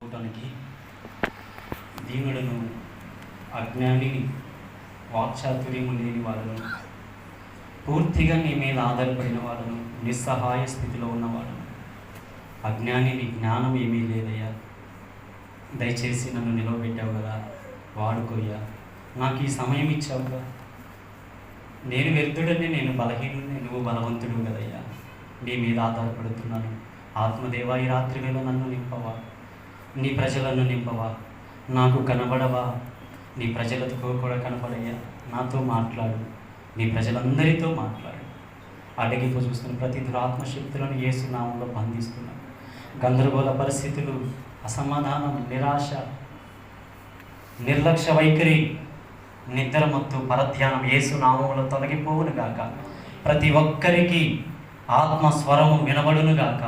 చెప్పుకోవటానికి దీనుడను, అజ్ఞానిని, వాక్చాతుర్యము లేని వాడును, పూర్తిగా నీ మీద ఆధారపడిన వాడును, నిస్సహాయ స్థితిలో ఉన్నవాడును, అజ్ఞానిని, జ్ఞానం ఏమీ లేదయ్యా, దయచేసి నన్ను నిలవబెట్టావు కదా, వాడుకోయ్యా, నాకు ఈ సమయం ఇచ్చావుగా, నేను వ్యర్థుడని, నేను బలహీనుడిని, నువ్వు బలవంతుడు కదయ్యా, నీ మీద ఆధారపడుతున్నాను. ఆత్మదేవా, ఈ రాత్రి వేళ నన్ను నింపవా, నీ ప్రజలను నింపవా, నాకు కనబడవా, నీ ప్రజలతో కూడా కనపడయ్యా, నాతో మాట్లాడు, నీ ప్రజలందరితో మాట్లాడు. అడిగిపో చూస్తున్న ప్రతి దురాత్మశక్తులను యేసు నామంలో బంధిస్తున్నాను. గందరగోళ పరిస్థితులు, అసమాధానం, నిరాశ, నిర్లక్ష్య వైఖరి, నిద్రమత్తు, పరధ్యానం యేసు నామంలో తొలగిపోవును గాక. ప్రతి ఒక్కరికి ఆత్మస్వరము వినబడును గాక.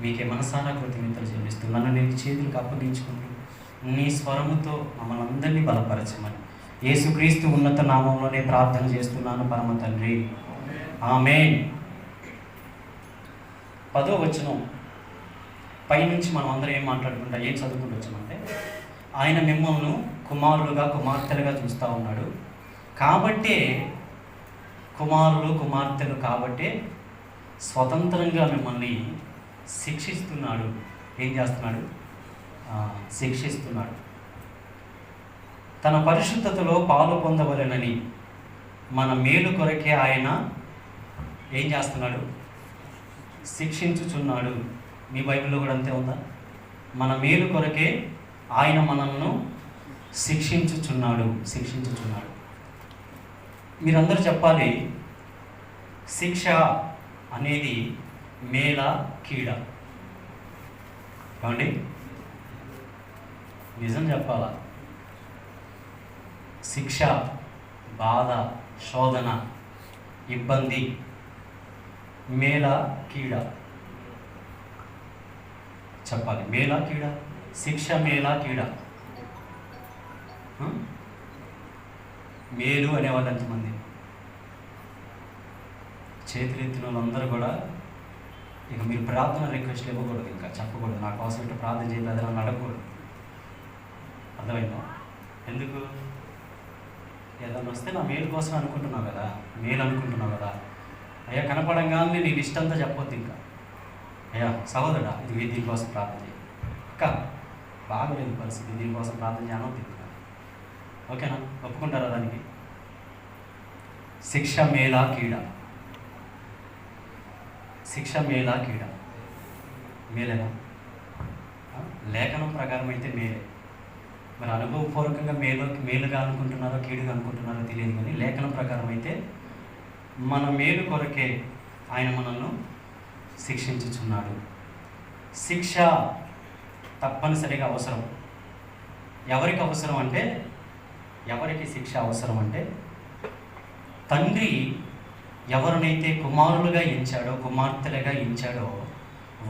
మీకే మనసారా కృతజ్ఞతలు చెల్లిస్తూ నన్ను నేను చేతులకు అప్పగించుకుంటూ నీ స్వరముతో మమ్మల్ని అందరినీ బలపరచమని యేసుక్రీస్తు ఉన్నత నామంలోనే ప్రార్థన చేస్తున్నాను పరమ తండ్రి, ఆమేన్. 10వ వచనం పైనుంచి మనం అందరం ఏం మాట్లాడుకుంటా, ఏం చదువుకుంటూ వచ్చామంటే, ఆయన మిమ్మల్ని కుమారులుగా, కుమార్తెలుగా చూస్తూ ఉన్నాడు కాబట్టే, కుమారులు కుమార్తెలు కాబట్టే స్వతంత్రంగా మిమ్మల్ని శిక్షిస్తున్నాడు. ఏం చేస్తున్నాడు? శిక్షిస్తున్నాడు. తన పరిశుద్ధతలో పాలు పొందవలెనని మన మేలు కొరకే ఆయన ఏం చేస్తున్నాడు? శిక్షించుచున్నాడు. మీ బైబిల్లో కూడా అంతే ఉందా? మన మేలు కొరకే ఆయన మనల్ని శిక్షించుచున్నాడు. మీరందరూ చెప్పాలి, శిక్ష అనేది మేల కీడ? ఏమండి, నిజం చెప్పాలా? శిక్ష, బాధ, శోధన, ఇబ్బంది మేల కీడ? చెప్పాలి, మేల కీడ? శిక్ష మేల కీడ? మేలు అనేవాళ్ళు ఎంతమంది? చేతులు ఎత్తిన వాళ్ళందరూ కూడా ఇక మీరు ప్రార్థన రిక్వెస్ట్లు ఇవ్వకూడదు, ఇంకా చెప్పకూడదు, నాకు అవసరం ఇట్లా ప్రార్థన చేయలేదు అని అడగకూడదు. అర్థమైందా? ఎందుకు? ఏదన్నా వస్తే నా మేలు కోసం అనుకుంటున్నావు కదా, మేలు అనుకుంటున్నావు కదా, అయ్యా కనపడంగానే నేను ఇష్టంతో చెప్పొద్దు. ఇంకా అయ్యా సహోదరుడా, ఇది దీనికోసం ప్రార్థన చేయి, ఇంకా బాగలేదు పరిస్థితి, దీనికోసం ప్రార్థన చేయనొద్దు. ఓకేనా? ఒప్పుకుంటారా దానికి? శిక్ష మేలా కీడ? శిక్ష మేలా కీడ? మేలేనా? లేఖనం ప్రకారం అయితే మేలే. మరి అనుభవపూర్వకంగా మేలుగా అనుకుంటున్నారో కీడుగా అనుకుంటున్నారో తెలియదు, కానీ లేఖనం ప్రకారం అయితే మన మేలు కొరకే ఆయన మనల్ని శిక్షించుచున్నాడు. శిక్ష తప్పనిసరిగా అవసరం. ఎవరికి అవసరం అంటే, ఎవరికి శిక్ష అవసరం అంటే, తండ్రి ఎవరినైతే కుమారులుగా ఎంచాడో, కుమార్తెలుగా ఎంచాడో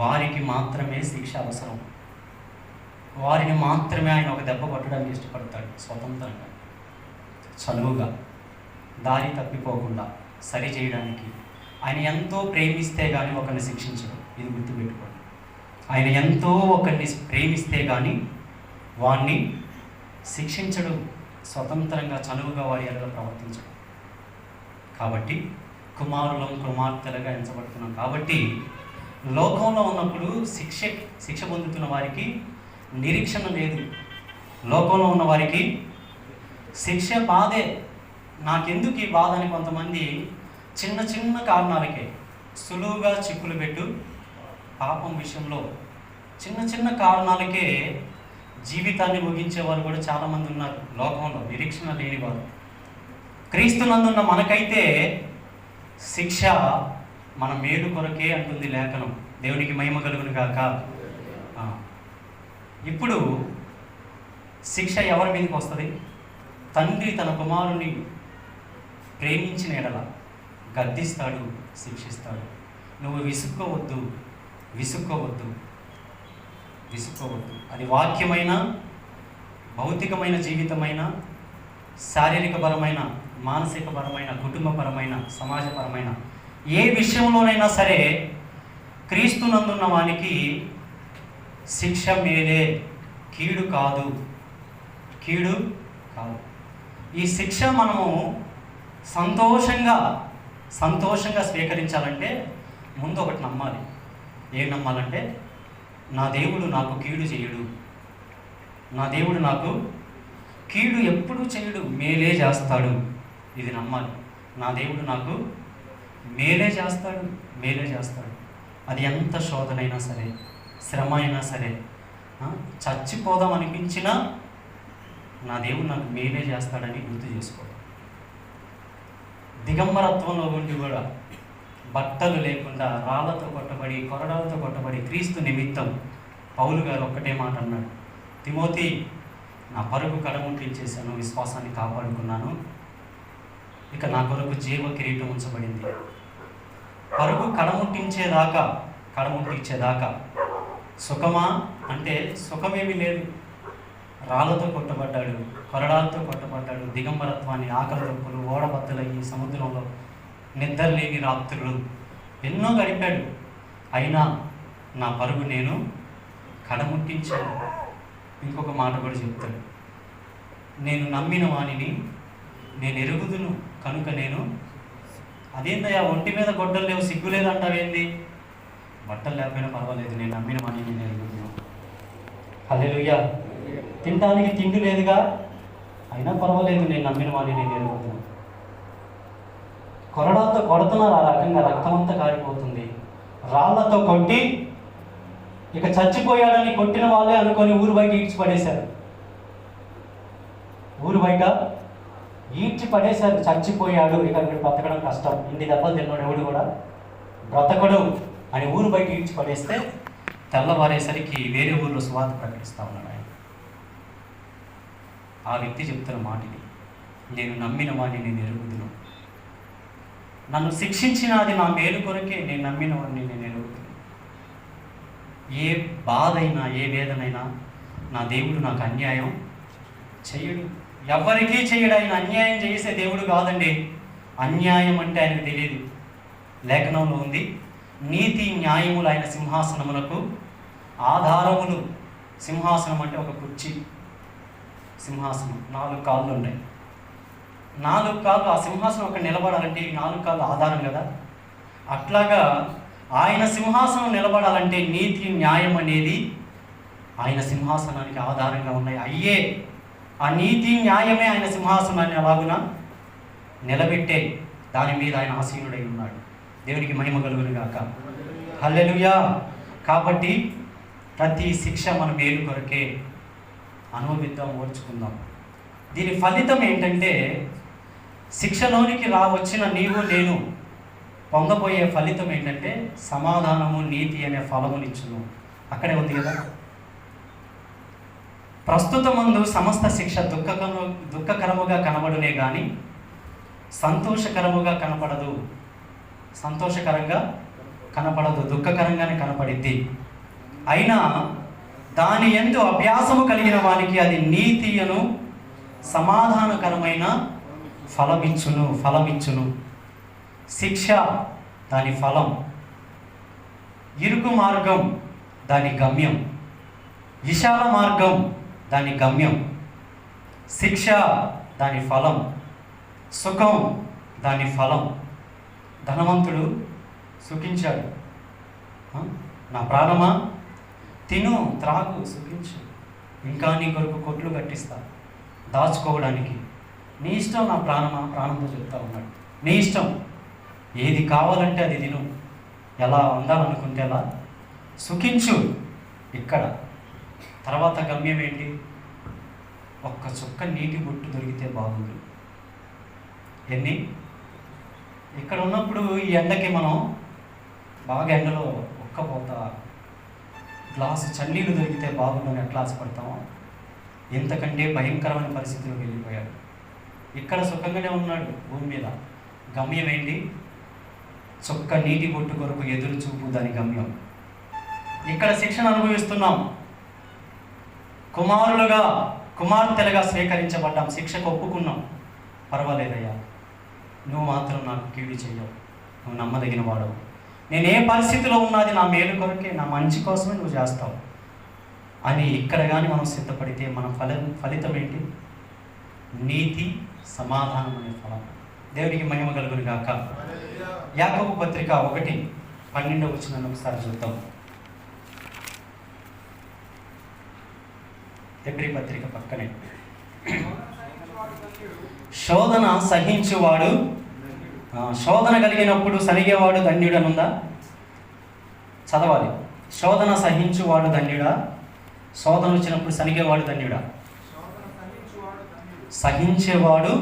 వారికి మాత్రమే శిక్ష అవసరం. వారిని మాత్రమే ఆయన ఒక దెబ్బ కొట్టడానికి ఇష్టపడతాడు. స్వతంత్రంగా, చనువుగా, దారి తప్పిపోకుండా సరి చేయడానికి. ఆయన ఎంతో ప్రేమిస్తే కానీ ఒకరిని శిక్షించడు. ఇది గుర్తుపెట్టుకోండి. ఆయన ఎంతో ఒకరిని ప్రేమిస్తే కానీ వాణ్ణి శిక్షించడు. స్వతంత్రంగా, చనువుగా వారి ఎడల ప్రవర్తించడు. కాబట్టి కుమారులం, కుమార్తెలుగా ఎంచబడుతున్నాం. కాబట్టి లోకంలో ఉన్నప్పుడు శిక్ష పొందుతున్న వారికి నిరీక్షణ లేదు. లోకంలో ఉన్న వారికి శిక్ష బాధే. నాకెందుకు ఈ బాధ అని కొంతమంది చిన్న చిన్న కారణాలకే సులువుగా చిక్కులు పెట్టు, పాపం విషయంలో చిన్న చిన్న కారణాలకే జీవితాన్ని ముగించే వాళ్ళు కూడా చాలామంది ఉన్నారు లోకంలో, నిరీక్షణ లేని వారు. క్రీస్తునందున్న మనకైతే శిక్ష మన మేలు కొరకే అంటుంది లేఖనం. దేవునికి మహిమ కలుగును గాక. ఇప్పుడు శిక్ష ఎవరి మీదకి వస్తుంది? తండ్రి తన కుమారుని ప్రేమించిన ఎడల గద్దిస్తాడు, శిక్షిస్తాడు. నువ్వు విసుక్కోవద్దు. అది వాక్యమైన, భౌతికమైన జీవితమైన, శారీరకపరమైన, మానసికపరమైన, కుటుంబపరమైన, సమాజపరమైన ఏ విషయంలోనైనా సరే క్రీస్తునందున్న వానికి శిక్ష మేలే. కీడు కాదు, కీడు కాదు. ఈ శిక్ష మనము సంతోషంగా స్వీకరించాలంటే ముందు ఒకటి నమ్మాలి. ఏం నమ్మాలంటే నా దేవుడు నాకు కీడు చేయడు, నా దేవుడు నాకు కీడు ఎప్పుడు చేయడు, మేలే చేస్తాడు. ఇది నమ్మాలి. నా దేవుడు నాకు మేలే చేస్తాడు. అది ఎంత శోధనైనా సరే, శ్రమ అయినా సరే, చచ్చిపోదాం అనిపించినా నా దేవుడు నాకు మేలే చేస్తాడని గుర్తు చేసుకోవడం. దిగంబరత్వంలో ఉండి కూడా బట్టలు లేకుండా రాళ్లతో కొట్టబడి, కొరడాలతో కొట్టబడి క్రీస్తు నిమిత్తం పౌలు గారు ఒక్కటే మాట అన్నాడు, తిమోతి, నా పరుగు కడముట్టించేశాను, విశ్వాసాన్ని కాపాడుకున్నాను, ఇక నా కొరకు జీవ కిరీటం ఉంచబడింది. పరుగు కడముట్టించేదాకా సుఖమా అంటే సుఖమేమీ లేదు. రాళ్లతో కొట్టబడ్డాడు, కొరడాలతో కొట్టబడ్డాడు, దిగంబరత్వాన్ని, ఆకలి దొప్పులు, ఓడబద్దలయ్యి సముద్రంలో నిద్రలేని రాత్రులు ఎన్నో గడిపాడు. అయినా నా పరుగు నేను కడముట్టించాను. ఇంకొక మాట కూడా చెప్తాడు, నేను నమ్మిన వానిని నేను ఎరుగుదును కనుక నేను, అదేందయ్యా ఒంటి మీద గొడ్డలు లేవు, సిగ్గు లేదంటావేంది? బట్టలు లేకపోయినా పర్వాలేదు, నేను నమ్మిన వాణిని నేను ఎరుగుదును. హల్లెలూయా. తినడానికి తిండి లేదుగా, అయినా పర్వాలేదు, నేను నమ్మిన వాణిని నేను ఎరుగుదును. కొరడాలతో కొడుతున్నారు, ఆ రకంగా రక్తమంతా కారిపోతుంది. రాళ్లతో కొట్టి ఇక చచ్చిపోయాడని కొట్టిన వాళ్ళే అనుకొని ఊరు బయట ఈడ్చిపడేశారు. చచ్చిపోయాడు, ఇక వీడు బ్రతకడం కష్టం, ఇన్ని దెబ్బలు తిన్నాడు, ఎవడు కూడా బ్రతకడు అని ఊరు బయట ఈడ్చిపడేస్తే తెల్లవారేసరికి వేరే ఊర్లో సువార్త ప్రకటిస్తూ ఉన్నాడు ఆయన. ఆ వ్యక్తి చెప్తున్న మాటని, నేను నమ్మిన వాడిని నేను ఎరుగుదును, నన్ను శిక్షించినది నా మేలు కొరకే, నేను నమ్మిన వాడిని నేను ఎరుగుదును. ఏ బాధ అయినా, ఏ వేదనైనా నా దేవుడు నాకు అన్యాయం చేయడు, ఎవరికీ చేయడు. ఆయన అన్యాయం చేసే దేవుడు కాదండి. అన్యాయం అంటే ఆయనకు తెలియదు. లేఖనంలో ఉంది, నీతి న్యాయములు ఆయన సింహాసనములకు ఆధారములు. సింహాసనం అంటే ఒక కుర్చీ, సింహాసనం 4 కాళ్ళు ఉన్నాయి. 4 కాళ్ళు, ఆ సింహాసనం ఒక నిలబడాలంటే 4 కాళ్ళు ఆధారం కదా. అట్లాగా ఆయన సింహాసనం నిలబడాలంటే నీతి న్యాయం అనేది ఆయన సింహాసనానికి ఆధారంగా ఉన్నాయి. ఆ నీతి న్యాయమే ఆయన సింహాసనాన్ని అలాగున నిలబెట్టే, దాని మీద ఆయన ఆసీనుడై ఉన్నాడు. దేవునికి మహిమ కలుగును గాక. హల్లెలూయా. కాబట్టి ప్రతి శిక్ష మన మేలు కొరకే, అనుభవిద్దాం, ఓర్చుకుందాం. దీని ఫలితం ఏంటంటే, శిక్షలోనికి వచ్చిన నీవు నేను పొందబోయే ఫలితం ఏంటంటే సమాధానము, నీతి అనే ఫలమునిచ్చును. అక్కడే ఉంది కదా. ప్రస్తుతమందు సమస్త శిక్ష దుఃఖకరముగా కనబడునే కానీ సంతోషకరంగా కనపడదు, దుఃఖకరంగానే కనపడిద్ది. అయినా దాని యందు అభ్యాసము కలిగిన వానికి అది నీతియను సమాధానకరమైన ఫలమిచ్చును. శిక్ష దాని ఫలం, ఇరుకు మార్గం దాని గమ్యం, విశాల మార్గం దాని గమ్యం. శిక్ష దాని ఫలం, సుఖం దాని ఫలం. ధనవంతుడు సుఖించాడు, నా ప్రాణమా తిను త్రాగు సుఖించు, ఇంకా నీ కొరకు కొట్లు కట్టిస్తా దాచుకోవడానికి, నీ ఇష్టం నా ప్రాణమా, ప్రాణంతో చెప్తా ఉన్నాడు. నీ ఇష్టం, ఏది కావాలంటే అది తిను, ఎలా ఉండాలనుకుంటే అలా సుఖించు. ఇక్కడ తర్వాత గమ్యం ఏంటి? ఒక్క చుక్క నీటి బొట్టు దొరికితే బాగుంది. ఇక్కడ ఉన్నప్పుడు ఈ ఎండకి మనం బాగా ఎండలో ఒక్కపోత గ్లాసు చన్నీళ్ళు దొరికితే బాగుందని ఎట్లా ఆశపడతామో, ఎంతకంటే భయంకరమైన పరిస్థితిలోకి వెళ్ళిపోయాడు. ఇక్కడ సుఖంగానే ఉన్నాడు భూమి మీద. గమ్యం ఏంటి? చుక్క నీటి బొట్టు కొరకు ఎదురు చూపు దాని గమ్యం. ఇక్కడ శిక్షణ అనుభవిస్తున్నాం, కుమార్తెలుగా స్వీకరించబడ్డాం, శిక్షకు ఒప్పుకున్నాం. పర్వాలేదయ్యా, నువ్వు మాత్రం నాకు కీడు చెయ్యవు, నువ్వు నమ్మదగిన వాడవు, నేను ఏ పరిస్థితిలో ఉన్నది నా మేలు కొరకే, నా మంచి కోసమే నువ్వు చేస్తావు అని ఇక్కడ కానీ మనం సిద్ధపడితే మన ఫలితం ఏంటి? నీతి, సమాధానం అనే ఫలం. దేవుడికి మహిమ కలుగును గాక. యాకోబు పత్రిక 1:12 ఒకసారి చూద్దాం. హెబ్రీ పత్రిక పక్కనే. శోధన సహించువాడు, శోధన కలిగినప్పుడు సనిగేవాడు ధన్యుడు అని ఉందా? చదవాలి. శోధన సహించువాడు ధన్యుడా? శోధన వచ్చినప్పుడు సనిగేవాడు ధన్యుడా? సహించేవాడు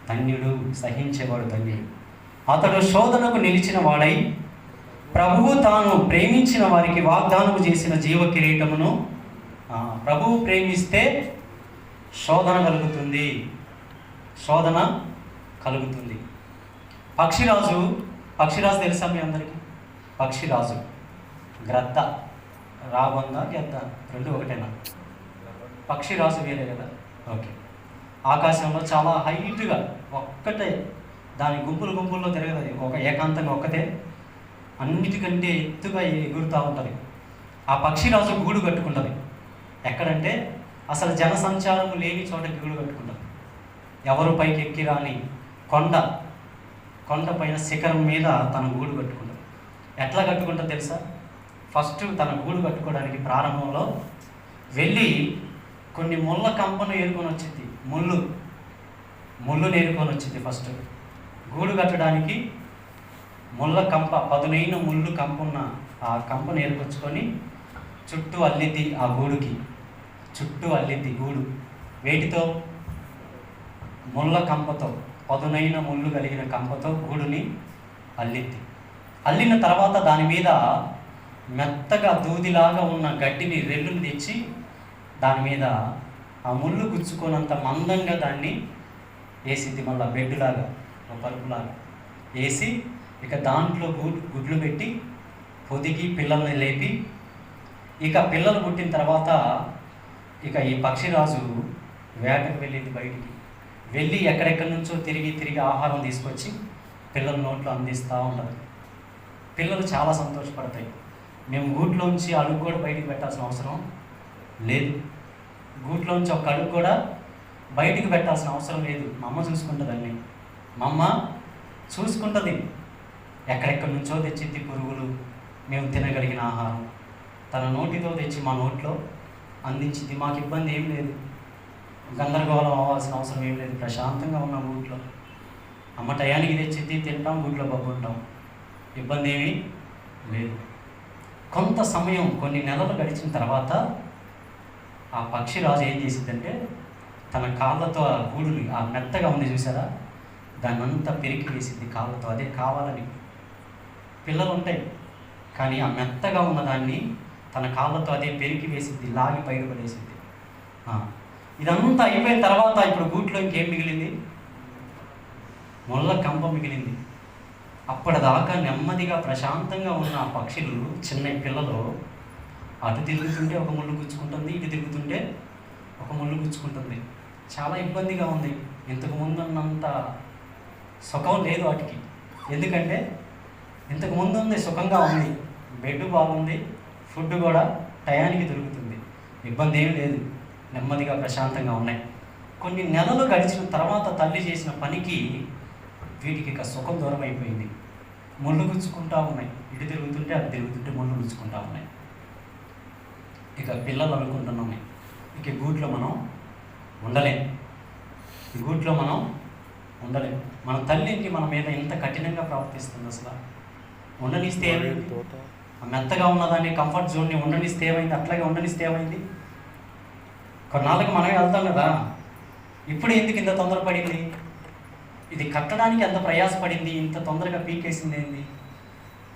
ధన్యుడు. సహించేవాడు ధన్యుడు. అతడు శోధనకు నిలిచిన వాడై ప్రభువు తాను ప్రేమించిన వారికి వాగ్దానం చేసిన జీవ కిరీటమును, ప్రభువు ప్రేమిస్తే శోధన కలుగుతుంది. శోధన కలుగుతుంది. పక్షిరాజు తెలుసా మీ అందరికీ? పక్షిరాజు గ్రద్ద, రాబంద, గెద్ద రెండు ఒకటేనా? పక్షిరాజు వేరే కదా. ఓకే. ఆకాశంలో చాలా హైట్గా ఒక్కటే, దాని గుంపుల్లో తిరగదు, ఒక ఏకాంతంగా ఒక్కతే అన్నిటికంటే ఎత్తుగా ఎగురుతూ ఉంటుంది. ఆ పక్షిరాజు గూడు కట్టుకుంటుంది. ఎక్కడంటే అసలు జనసంచారం లేని చోట గూడు కట్టుకుంటుంది. ఎవరు పైకి ఎక్కి రాని కొండ పైన శిఖరం మీద తన గూడు కట్టుకుంటుంది. ఎట్లా కట్టుకుంటుంది తెలుసా? ఫస్ట్ తన గూడు కట్టుకోవడానికి ప్రారంభంలో వెళ్ళి కొన్ని ముళ్ళ కంపను ఏరుకొని వచ్చింది. ముళ్ళు నేరుకొని వచ్చింది. ఫస్ట్ గూడు కట్టడానికి ముళ్ళ కంప, పదునైన ముళ్ళు కంపున్న ఆ కంపను ఏరుకొచ్చుకొని చుట్టూ అల్లిద్ది. ఆ గూడుకి చుట్టూ అల్లిద్ది గూడు. వేటితో? ముళ్ళ కంపతో, పదునైన ముళ్ళు కలిగిన కంపతో గూడుని అల్లిద్ది. అల్లిన తర్వాత దాని మీద మెత్తగా దూదిలాగా ఉన్న గడ్డిని, రెల్లుని తెచ్చి దాని మీద ఆ ముళ్ళు గుచ్చుకోనంత మందంగా దాన్ని వేసిద్ది. మళ్ళీ బెడ్డులాగా, ఒక పరుపులాగా వేసి ఇక దాంట్లో గుడ్లు పెట్టి పొదిగి పిల్లల్ని లేపి, ఇక పిల్లలు పుట్టిన తర్వాత ఇక ఈ పక్షిరాజు వేటకు వెళ్ళింది. బయటికి వెళ్ళి ఎక్కడెక్కడి నుంచో తిరిగి ఆహారం తీసుకొచ్చి పిల్లల నోట్లో అందిస్తూ ఉంటుంది. పిల్లలు చాలా సంతోషపడతాయి. మేము గూట్లోంచి అడుగు కూడా బయటికి పెట్టాల్సిన అవసరం లేదు. గూట్లోంచి ఒక అడుగు కూడా బయటికి పెట్టాల్సిన అవసరం లేదు. మా అమ్మ చూసుకుంటుంది అన్నీ. మా అమ్మ చూసుకుంటుంది. ఎక్కడెక్కడి నుంచో తెచ్చిద్ది పురుగులు, మేము తినగలిగిన ఆహారం తన నోటితో తెచ్చి మా నోట్లో అందించింది. మాకు ఇబ్బంది ఏం లేదు, గందరగోళం అవ్వాల్సిన అవసరం ఏం లేదు. ప్రశాంతంగా ఉన్నాం గూట్లో. అమ్మ టయానికి తెచ్చిద్ది, తింటాం, గూట్లో పబ్బుంటాం, ఇబ్బంది ఏమీ లేదు. కొంత సమయం, కొన్ని నెలలు గడిచిన తర్వాత ఆ పక్షిరాజు ఏం చేసిందంటే తన కాళ్ళతో ఆ గూడుని, ఆ మెత్తగా ఉంది చూసారా, దాన్ని అంతా పెరికి వేసింది కాళ్ళతో. అదే కావాలని. పిల్లలు ఉంటాయి కానీ ఆ మెత్తగా ఉన్నదాన్ని తన కాళ్ళతో అదే పెరికి వేసింది, లాగి పైన పడేసింది. ఇదంతా అయిపోయిన తర్వాత ఇప్పుడు గూట్లో ఇంకేం మిగిలింది? ముళ్ళ కంప మిగిలింది. అప్పటిదాకా నెమ్మదిగా ప్రశాంతంగా ఉన్న ఆ పక్షులు, చిన్న పిల్లలు, అటు తిరుగుతుంటే ఒక ముళ్ళు గుచ్చుకుంటుంది, ఇటు తిరుగుతుంటే ఒక ముళ్ళు గుచ్చుకుంటుంది. చాలా ఇబ్బందిగా ఉంది. ఇంతకు ముందు ఉన్నంత సుఖం లేదు వాటికి. ఎందుకంటే ఇంతకు ముందు ఉంది, సుఖంగా ఉంది, బెడ్ బాగుంది, ఫుడ్ కూడా టయానికి దొరుకుతుంది, ఇబ్బంది ఏమీ లేదు, నెమ్మదిగా ప్రశాంతంగా ఉన్నాయి. కొన్ని నెలలు గడిచిన తర్వాత తల్లి చేసిన పనికి వీటికి ఇక సుఖం దూరం అయిపోయింది. ముళ్ళు గుచ్చుకుంటూ ఉన్నాయి, ఇటు తిరుగుతుంటే అటు తిరుగుతుంటే ముళ్ళు గుచ్చుకుంటూ ఉన్నాయి. ఇక పిల్లలు అనుకుంటున్నాం, ఇక ఈ గూట్లో మనం ఉండలేం, ఈ గూట్లో మనం ఉండలేం. మన తల్లికి మన మీద ఎంత కఠినంగా ప్రవర్తిస్తుంది. అసలు ఉండనిస్తే ఏమైంది? మెత్తగా ఉన్నదాన్ని, కంఫర్ట్ జోన్ని ఉండనిస్తే ఏమైంది? అట్లాగే ఉండనిస్తే ఏమైంది? కొన్నాళ్ళకి మనమే వెళ్తాం కదా. ఇప్పుడు ఎందుకు ఇంత తొందరపడింది? ఇది కట్టడానికి ఎంత ప్రయాసపడింది, ఇంత తొందరగా పీకేసింది ఏంది?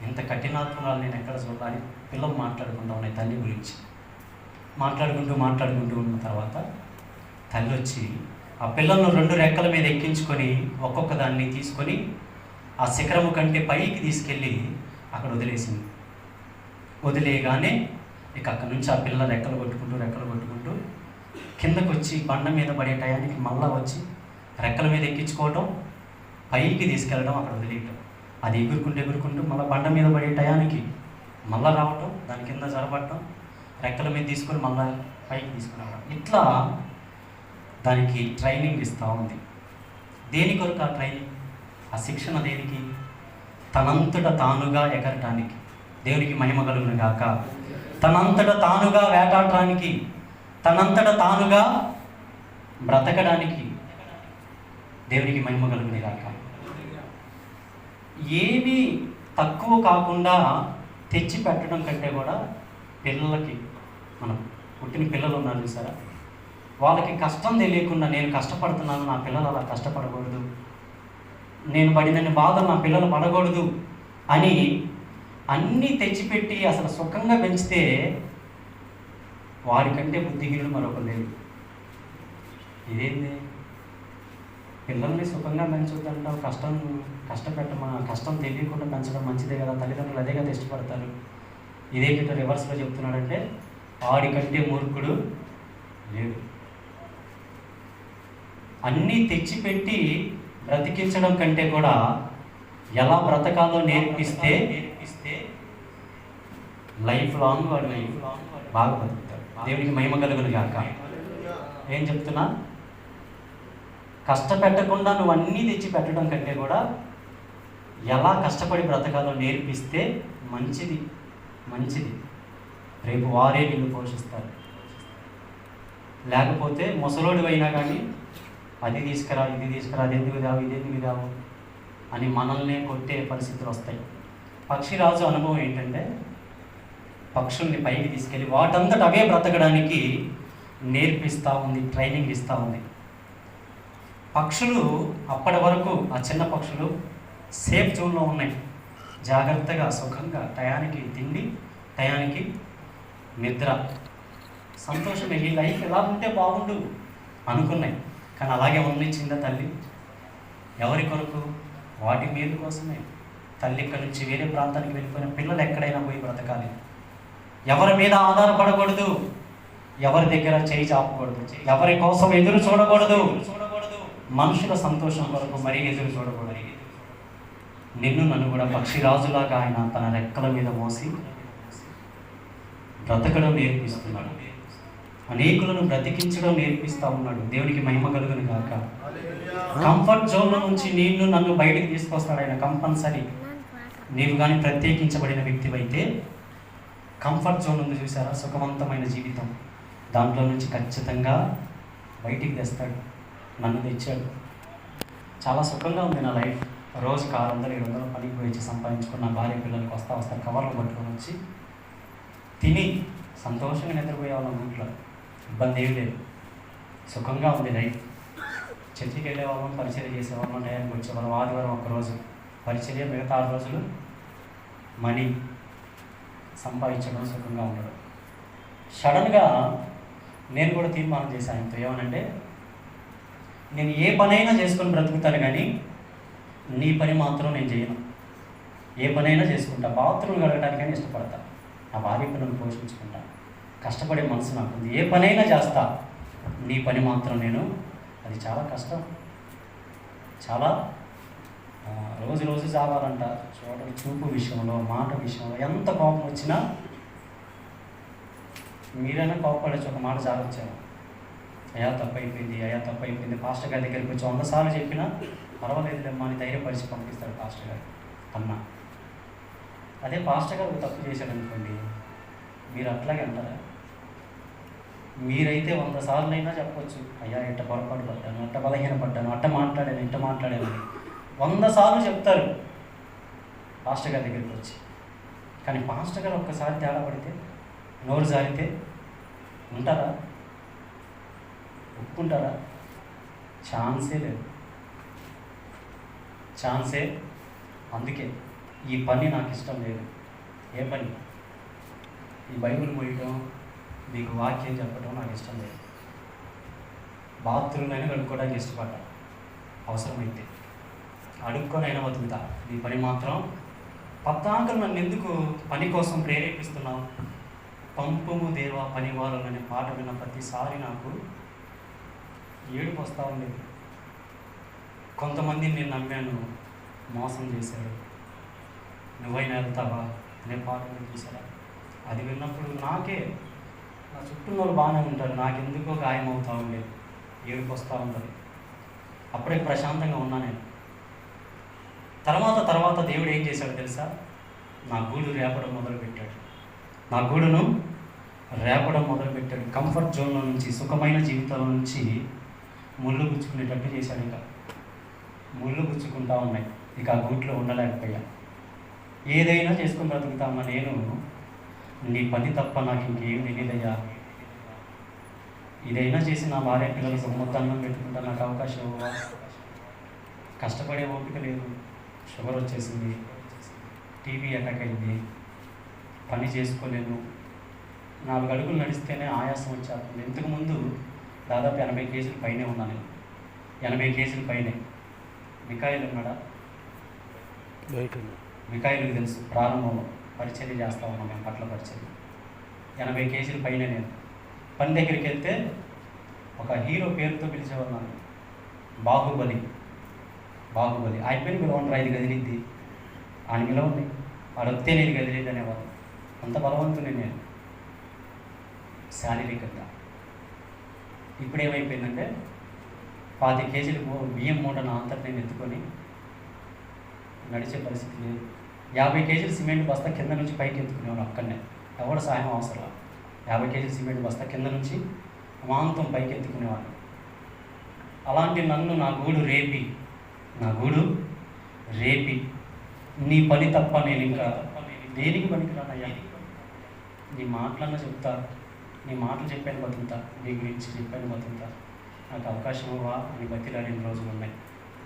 ఇంత కఠినాత్మరాలు నేను ఎక్కడ చూడాలి? పిల్లలు మాట్లాడుకుంటూ ఉన్నాయి తల్లి గురించి. మాట్లాడుకుంటూ ఉన్న తర్వాత తల్లి వచ్చి ఆ పిల్లలను 2 రెక్కల మీద ఎక్కించుకొని ఒక్కొక్క దాన్ని తీసుకొని ఆ శిఖరము కంటే పైకి తీసుకెళ్ళి అక్కడ వదిలేసింది. వదిలేయగానే ఇక అక్కడి నుంచి ఆ పిల్ల రెక్కలు కొట్టుకుంటూ కిందకు వచ్చి బండ మీద పడే టయానికి మళ్ళా వచ్చి రెక్కల మీద ఎక్కించుకోవటం, పైకి తీసుకెళ్ళడం, అక్కడ వదిలేయటం. అది ఎగురుకుంటూ మళ్ళీ బండ మీద పడే టయానికి మళ్ళీ రావటం, దాని కింద జరపటం, రెక్కల మీద తీసుకొని మళ్ళీ పైకి తీసుకురావడం, ఇట్లా దానికి ట్రైనింగ్ ఇస్తూ ఉంది. దేని కొరకు ఆ ట్రైనింగ్, ఆ శిక్షణ దేనికి? తనంతట తానుగా ఎగరటానికి. దేవునికి మహిమ కలుగును గాక. తనంతట తానుగా వేటాడటానికి, తనంతట తానుగా బ్రతకడానికి. దేవునికి మహిమ కలుగును గాక. ఏమీ తక్కువ కాకుండా తెచ్చి పెట్టడం కంటే కూడా పిల్లలకి, మనం పుట్టిన పిల్లలు ఉన్నారు చూసారా, వాళ్ళకి కష్టం తెలియకుండా నేను కష్టపడుతున్నాను, నా పిల్లలు అలా కష్టపడకూడదు, నేను పడినన్ని బాధలు నా పిల్లలు పడకూడదు అని అన్నీ తెచ్చిపెట్టి అసలు సుఖంగా పెంచితే వాడికంటే బుద్ధిహీనుడు మరొకరు లేదు. ఇదేంది, పిల్లల్ని సుఖంగా పెంచొద్దంటావు, కష్టం తెలియకుండా పెంచడం మంచిదే కదా, తల్లిదండ్రులు అదే కదా ఇష్టపడతారు. ఇదేంటో రివర్స్లో చెప్తున్నాడంటే వాడికంటే మూర్ఖుడు లేడు. అన్నీ తెచ్చిపెట్టి బ్రతికించడం కంటే కూడా ఎలా బ్రతకాలో నేర్పిస్తే లైఫ్ లాంగ్ వాడు బాగా బతుకుతాడు. దేవునికి మహిమ కలుగును గాక. ఏం చెప్తున్నా, కష్టపెట్టకుండా నువ్వు అన్నీ తెచ్చి పెట్టడం కంటే కూడా ఎలా కష్టపడి బ్రతకాలో నేర్పిస్తే మంచిది. రేపు వారే నిన్ను పోషిస్తారు. లేకపోతే ముసలోడు అయినా కానీ అది తీసుకురా, ఇది తీసుకురా, అది ఎందుకు దావు, ఇది ఎందుకు దావు అని మనల్నే కొట్టే పరిస్థితులు వస్తాయి. పక్షిరాజు అనుభవం ఏంటంటే పక్షుల్ని పైకి తీసుకెళ్ళి వాటంతట అవే బ్రతకడానికి నేర్పిస్తూ ఉంది, ట్రైనింగ్ ఇస్తూ ఉంది. పక్షులు అప్పటి వరకు, ఆ చిన్న పక్షులు సేఫ్ జోన్లో ఉన్నాయి, జాగ్రత్తగా సుఖంగా టయానికి తిండి, టయానికి నిద్ర, సంతోషమే, ఈ లైఫ్ ఎలా ఉంటే బాగుండు అనుకున్నాయి. కానీ అలాగే ఉన్నిచ్చిందా తల్లి? ఎవరి కొరకు? వాటి మీద కోసమే. తల్లి ఇక్కడి నుంచి వేరే ప్రాంతానికి వెళ్ళిపోయిన పిల్లలు ఎక్కడైనా పోయి బ్రతకాలి. ఎవరి మీద ఆధారపడకూడదు, ఎవరి దగ్గర చేయి చాపకూడదు, ఎవరి కోసం ఎదురు చూడకూడదు, మనుషుల సంతోషం కొరకు మరీ ఎదురు చూడకూడదు. నిన్ను నన్ను కూడా పక్షిరాజులాగా ఆయన తన రెక్కల మీద మోసి బ్రతకడం నేర్పిస్తున్నాడు. అనేకులను బ్రతికించడం నేర్పిస్తూ ఉన్నాడు. దేవునికి మహిమ కలుగును గాక. కంఫర్ట్ జోన్లో నుంచి నిన్ను నన్ను బయటికి తీసుకొస్తాడు ఆయన కంపల్సరీ. నీవు కానీ ప్రత్యేకించబడిన వ్యక్తివైతే కంఫర్ట్ జోన్ ఉంది చూసారా, సుఖవంతమైన జీవితం, దాంట్లో నుంచి ఖచ్చితంగా బయటికి తెస్తాడు. నన్ను తెచ్చాడు. చాలా సుఖంగా ఉంది నా లైఫ్. రోజుకి 600-700 పనికి పోయి సంపాదించుకున్న భార్య పిల్లలకి వస్తా కవర్లు పట్టుకొని వచ్చి తిని సంతోషంగా నిద్రపోయే వాళ్ళం. ఇంట్లో ఇబ్బంది ఏమి లేదు, సుఖంగా ఉంది లైఫ్. చర్చికి వెళ్ళేవాళ్ళం, పరిచర్య చేసేవాళ్ళం, టైంకి వచ్చేవాళ్ళం. ఆదివారం ఒక్కరోజు పరిచర్య, మిగతా 6 రోజులు మనీ సంపాదించడం, సుఖంగా ఉండడం. సడన్గా నేను కూడా తీర్మానం చేశాను ఆయనతో. ఏమనంటే, నేను ఏ పనైనా చేసుకొని బ్రతుకుతాను కానీ నీ పని మాత్రం నేను చేయను. ఏ పనైనా చేసుకుంటా, బాత్రూమ్ కడగడానికైనా ఇష్టపడతా, నా భార్య పిల్లలను పోషించుకుంటా, కష్టపడే మనసు నాకుంది, ఏ పనైనా చేస్తా, నీ పని మాత్రం నేను. అది చాలా కష్టం, చాలా రోజు చావాలంట. చూడండి, చూపు విషయంలో, మాట విషయంలో ఎంత కోపం వచ్చినా మీరైనా కోపపడచ్చు. ఒక మాట చాలొచ్చాము, అయ్యా తప్పైపోయింది, పాస్టర్ గారి దగ్గరికి వచ్చి 100 సార్లు చెప్పినా పర్వాలేదులేమ్మా అని ధైర్యపరిచి పంపిస్తాడు పాస్టర్ గారు అన్నా. అదే పాస్టర్ గారు తప్పు చేశాడు అనుకోండి, మీరు అట్లాగే అంటారా? మీరైతే 100 సార్లు అయినా చెప్పొచ్చు, అయ్యా ఎట్ట పొరపాటు పడ్డాను, అట్ట బలహీనపడ్డాను, అట్ట మాట్లాడాను, ఇట్ట మాట్లాడాను, 100 సార్లు చెప్తారు పాస్టర్ గారి దగ్గరికి వచ్చి. కానీ పాస్టర్ గారు ఒక్కసారి తేడా పడితే, నోరు జారితే ఉంటారా? ఒప్పుకుంటారా? ఛాన్సే లేదు, ఛాన్సే. అందుకే ఈ పని నాకు ఇష్టం లేదు. ఏ పని? ఈ బైబిల్ మోయటం, మీకు వాక్యం చెప్పడం నాకు ఇష్టం లేదు. బాత్రూమ్లైనా కడుక్కోవడానికి ఇష్టపడ్డా, అవసరమైతే అడుక్కొని అయినా బతుకుతా. ఈ పని మాత్రం పద్దాకలు నన్ను ఎందుకు పని కోసం ప్రేరేపిస్తున్నావు? పంపుము దేవా పనివారులు అనే పాట విన్న ప్రతిసారి నాకు ఏడుపు వస్తూ ఉండేది. కొంతమందిని నేను నమ్మాను, మోసం చేశాడు, నువ్వైనా వెళ్తావా అనే పాట చూసారా? అది విన్నప్పుడు నాకే నా చుట్టూ వాళ్ళు బాగానే ఉంటారు, నాకెందుకో గాయం అవుతూ ఉండేది, ఏడుపు వస్తూ ఉండదు. అప్పుడే ప్రశాంతంగా ఉన్నా నేను. తర్వాత దేవుడు ఏం చేశాడు తెలుసా? నా గూడు రేపడం మొదలుపెట్టాడు. నా గూడును రేపడం మొదలుపెట్టాడు. కంఫర్ట్ జోన్లో నుంచి, సుఖమైన జీవితంలో నుంచి ముళ్ళు గుచ్చుకునేటట్టు చేశాడు. ఇంకా ముళ్ళు గుచ్చుకుంటా ఉన్నాయి. ఇక ఆ గూట్లో ఉండలేకపోయా. ఏదైనా చేసుకుని బ్రతుకుతా ఉన్నా నేను. నీ పని తప్ప నాకు ఇంకేం తెలియదయ్యా. ఇదైనా చేసి నా భార్య పిల్లలకు ముద్దన్నం పెట్టుకుంటా, నాకు అవకాశం ఇవ్వవా? కష్టపడే ఓపిక లేదు, షుగర్ వచ్చేసింది, టీబీ అటాక్ అయింది, పని చేసుకోలేను, 4 అడుగులు నడిస్తేనే ఆయాసం వచ్చేస్తుంది. ఇంతకుముందు దాదాపు 80 కేజీలు పైనే ఉన్నాను నేను. 80 కేజీలు పైనే. మికాయిలు ఉన్నాడా? మికాయిలకు తెలుసు, ప్రారంభంలో పరిచర్య చేస్తూ ఉన్నాం మేము, పట్ల పరిచర్య. 80 కేజీలు పైనే నేను. పని దగ్గరికి వెళ్తే ఒక హీరో పేరుతో పిలిచేవారు నన్ను, బాహుబలి. ఆయన పేరు పిలవంటారు, ఇది కదిలిద్ది, ఆయన పిలవండి, వాడు వస్తే నేను కదిలిద్ది అనేవాడు. అంత బలవంతుని నేను శారీరకంగా. ఇప్పుడు ఏమైపోయిందంటే 25 కేజీలు బియ్యం మూట నా అంతటి నేను ఎత్తుకొని నడిచే పరిస్థితి లేదు. 50 కేజీలు సిమెంట్ బస్తా కింద నుంచి పైకి ఎత్తుకునేవాడు అక్కడనే, ఎవడ సాయం అవసరం. 50 కేజీలు సిమెంట్ బస్తా కింద నుంచి అమాంతం పైకి ఎత్తుకునేవాడు. అలాంటి నన్ను నా గూడు రేపి నీ పని తప్ప నేను ఇంకా దేనికి పనికిరానయ్యా. నీ మాటలన్నా చెప్తా, నీ మాటలు చెప్పాను బతుకుతా, నీ గురించి చెప్పాను బతుకుతా, నాకు అవకాశం ఇవ్వవా అని బతిలాడిన రోజులు ఉన్నాయి.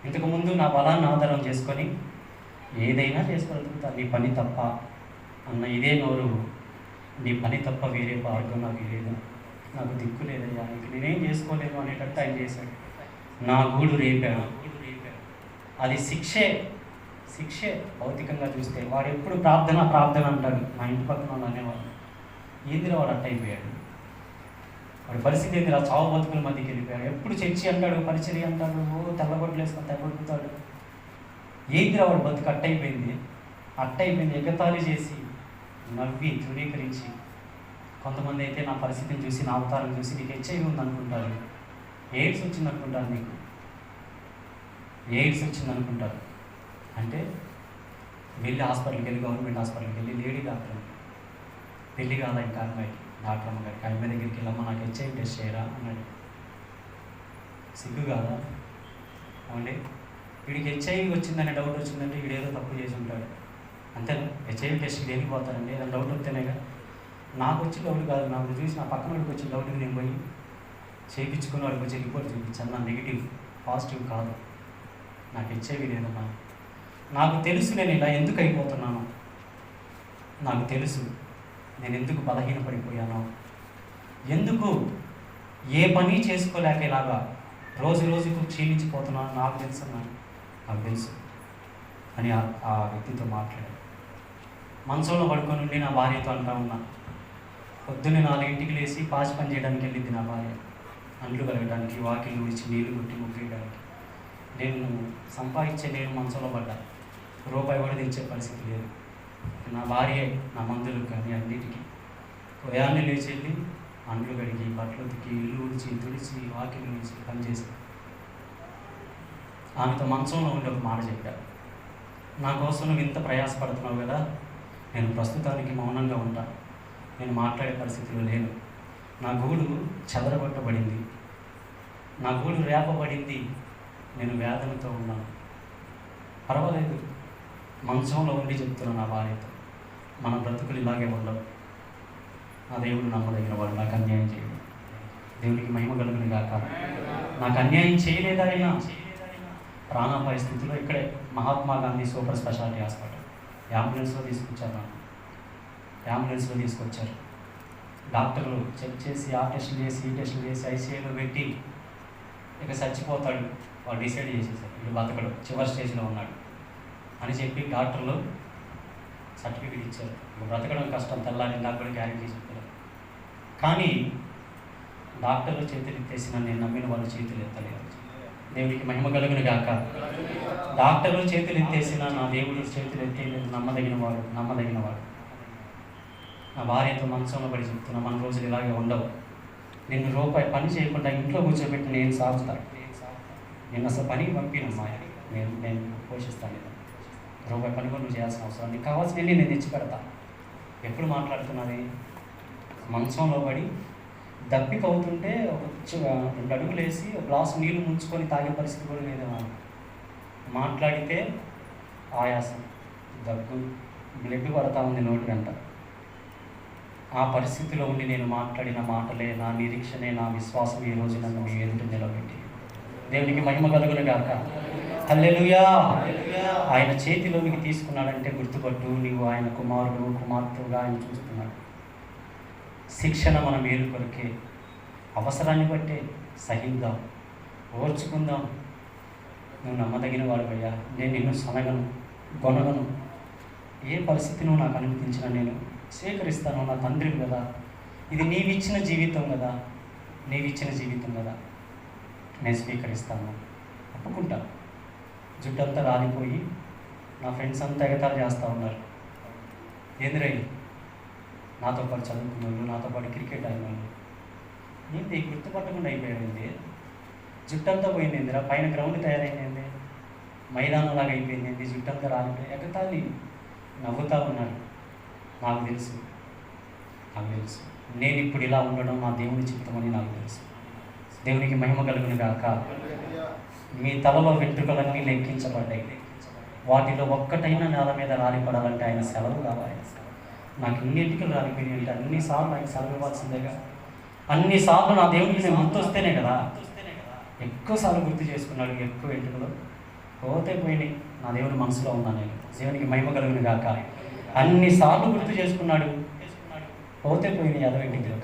ఇంతకుముందు నా బలాన్ని ఆధారం చేసుకొని ఏదైనా చేసి బ్రతుకుతా, నీ పని తప్ప అన్న ఇదే నోరు. నీ పని తప్ప వేరే మార్గం నాకు లేదు, నాకు దిక్కు లేదయ్యా, ఇంక నేనేం చేసుకోలేను అనేటట్టు ఆయన చేశాడు. నా గూడు రేపాడు. అది శిక్షే భౌతికంగా చూస్తే. వాడు ఎప్పుడు ప్రార్థన అంటాడు. మా ఇంటి పక్కన వాళ్ళు అనేవాడు, ఏందిరా వాడు అట్ట అయిపోయాడు, వాడి పరిస్థితి ఏందిరా, చావు బతుకుల మధ్యకి వెళ్ళిపోయాడు. ఎప్పుడు చర్చి అంటాడు, పరిచర్య అంటాడు, తెల్లబొట్లు వేసుకొని తెల్లబడుతాడు. ఏందిరా వాడు బతుకు అట్టయిపోయింది. ఎగతాళి చేసి, నవ్వి, తృణీకరించి. కొంతమంది అయితే నా పరిస్థితిని చూసి, నా అవతారం చూసి, నీకు హెచ్ఐవి ఉందనుకుంటారు, ఎయిడ్స్ వచ్చిందనుకుంటారు, నీకు ఎయిడ్స్ వచ్చిందనుకుంటారు. అంటే వెళ్ళి హాస్పిటల్కి వెళ్ళి, గవర్నమెంట్ హాస్పిటల్కి వెళ్ళి, లేడీ డాక్టర్, పెళ్ళి కాదా ఇంకా అమ్మాయికి, డాక్టర్ అమ్మగారికి, అమ్మాయి దగ్గరికి వెళ్ళమ్మా నాకు హెచ్ఐవి టెస్ట్ చేయరా అన్నాడు. సిగ్గు కాదా? అవునండి, వీడికి హెచ్ఐవి వచ్చిందనే డౌట్ వచ్చిందంటే వీడేదో తప్పు చేసి ఉంటాడు. అంతేనా? హెచ్ఐవి టెస్ట్కి దేనికి పోతారండి? ఏదైనా డౌట్ వస్తేనేగా. నాకు వచ్చి డౌట్ కాదు, నాకు చూసి నా పక్కన వాడికి వచ్చిన డౌట్కి నేను పోయి చేయించుకుని వాడికి వచ్చి రిపోర్ట్ చూపించాను. నా నెగిటివ్, పాజిటివ్ కాదు, నాకు హెచ్ఐవి లేదమ్మా. నాకు తెలుసు నేను ఇలా ఎందుకు అయిపోతున్నాను, నాకు తెలుసు నేను ఎందుకు బలహీనపడిపోయానో, ఎందుకు ఏ పని చేసుకోలేక ఇలాగా రోజు రోజుకు క్షీణించిపోతున్నాను నాకు తెలుసు అని ఆ వ్యక్తితో మాట్లాడాను. మంచంలో పడుకొని ఉండి నా భార్యతో అంటా ఉన్నా. పొద్దున్నే 4 లేచి పాచి పని చేయడానికి వెళ్ళింది నా భార్య, అంట్లు కలగడానికి, వాకిలు ఊడిచి, నీళ్లు కొట్టి ముగ్గేయడానికి. నేను సంపాదించే నేను మంచంలో పడ్డా, రూపాయి కూడా తెచ్చే పరిస్థితి లేదు. నా భార్య నా మందులకు కానీ అన్నిటికీ ఉదయాన్నే లేచి వెళ్ళి అంట్లు కడిగి, బట్టలు ఉతికి, ఇల్లు ఊడిచి, తుడిచి, వాకిలు ఊడిచి పనిచేసి, ఆమెతో మంచంలో ఉండి ఒక మాట చెప్పారు, నా కోసం నువ్వు ఇంత ప్రయాసపడుతున్నావు కదా, నేను ప్రస్తుతానికి మౌనంగా ఉంటా, నేను మాట్లాడే పరిస్థితిలో లేను. నా గూడు చెదరగొట్టబడింది, నా గూడు రేపబడింది, నేను వేదనతో ఉన్నాను. పర్వాలేదు, మంచంలో ఉండి చెప్తున్నాను నా భార్యతో, మన బ్రతుకులు ఇలాగే ఉండవు. నా దేవుడు నమ్మదగిన వాడు, నాకు అన్యాయం చేయడు. దేవుడికి మహిమ కలుగును గాక. నాకు అన్యాయం చేయలేదా అయినా ప్రాణాపాయ స్థితిలో ఇక్కడే Mahatma Gandhi super speciality hospital అంబులెన్స్లో తీసుకొచ్చారు. డాక్టర్లు చెక్ చేసి, ఆ టెస్టులు చేసి, ఈ టెస్టులు చేసి, ఐసీఐలో పెట్టి ఇక చచ్చిపోతాడు, వాడు డిసైడ్ చేసేసారు, ఇప్పుడు బతకడు, చివరి స్టేజ్లో ఉన్నాడు అని చెప్పి డాక్టర్లు సర్టిఫికేట్ ఇచ్చారు. ఇక బ్రతకడం కష్టం, తెల్లారి నాకు కూడా గ్యారెంటీ చెప్పారు. కానీ డాక్టర్లు చేతులు ఎత్తేసిన నేను నమ్మిన వాళ్ళు చేతులు ఎత్తలేదు. దేవుడికి మహిమ కలుగును గాక. డాక్టర్లు చేతులు ఎత్తేసిన నా దేవుడు చేతులు ఎత్తేలేదు. నమ్మదగినవాడు. నా భార్యతో మంచంలో పడి చెప్తున్నా, మన రోజులు ఇలాగే ఉండవు. నిన్ను రూపాయి పని చేయకుండా ఇంట్లో కూర్చోబెట్టి నేను సాగుతాను. నేను అసలు పనికి పంపినమ్మా, నేను పోషిస్తాను. నేను రూపాయి పని కూడా నువ్వు చేయాల్సిన అవసరం, నీకు కావాల్సిన నేను తెచ్చి పెడతా. ఎప్పుడు మాట్లాడుతున్నది? మంచంలో పడి దప్పిక అవుతుంటే ఒక 2 అడుగులు వేసి ఒక గ్లాసు నీళ్లు ముంచుకొని తాగే పరిస్థితి కూడా లేదు. మాట్లాడితే ఆయాసం, దగ్గు, బ్లడ్ పడతా ఉంది నోటి వెంట. ఆ పరిస్థితిలో ఉండి నేను మాట్లాడిన మాటలే, నా నిరీక్షణే, నా విశ్వాసం ఈ రోజు నన్ను మీ ఎదుట నిలబెట్టి. దేవునికి మహిమ కలుగును గాక. హల్లెలూయా. ఆయన చేతిలోనికి తీసుకున్నాడంటే గుర్తుపట్టు, నీవు ఆయన కుమారుడు, కుమార్తెగా ఆయన చూస్తున్నాడు. శిక్షణ మన మేలు కొరకే, అవసరాన్ని బట్టే సహిద్దాం, ఓర్చుకుందాం. నువ్వు నమ్మదగిన వాడివయ్యా, నేను నిన్ను సనగను, గొనగను. ఏ పరిస్థితి నువ్వు నాకు అనుమతించినా నేను స్వీకరిస్తాను. నా తండ్రి కదా, ఇది నీవిచ్చిన జీవితం కదా, నీవిచ్చిన జీవితం కదా, నేను స్వీకరిస్తాను, ఒప్పుకుంటా. జుట్టంతా రాలిపోయి నా ఫ్రెండ్స్ అంతా ఎగతాలు చేస్తూ ఉన్నారు. ఏందిరై, నాతో పాటు చదువుకున్న వాళ్ళు, నాతో పాటు క్రికెట్ ఆడిన వాళ్ళు, ఏంది గుర్తుపట్టకుండా అయిపోయింది, జుట్టంతా పోయింది ఏందిరా, పైన గ్రౌండ్ తయారైంది, మైదానంలాగా అయిపోయింది, జుట్టంతా రాలిపోయి ఎగతాళి నవ్వుతూ ఉన్నారు. నాకు తెలుసు, నేను ఇప్పుడు ఇలా ఉండడం నా దేవుని చిత్తమని నాకు తెలుసు. దేవునికి మహిమ కలుగును గాక. మీ తలలో వెంట్రుకలన్నీ లెక్కించబడ్డాయి, వాటిలో ఒక్కటైనా నేల మీద రాలిపడాలంటే ఆయన సెలవు కావాలి. నాకు ఇన్ని ఎంటికలు రాలిపోయినాయి అంటే అన్నిసార్లు ఆయన సెలవు ఇవ్వాల్సిందేగా. అన్నిసార్లు నా దేవునికి నేను గుర్తు వస్తేనే కదా. ఎక్కువసార్లు గుర్తు చేసుకున్నాడు, ఎక్కువ ఎంటికలు పోతే పోయినాయి, నా దేవుని మనసులో ఉన్నాను నేను. దేవునికి మహిమ కలుగును గాక. అన్నిసార్లు గుర్తు చేసుకున్నాడు, పోతే పోయినాయి. అదో ఎంటికలు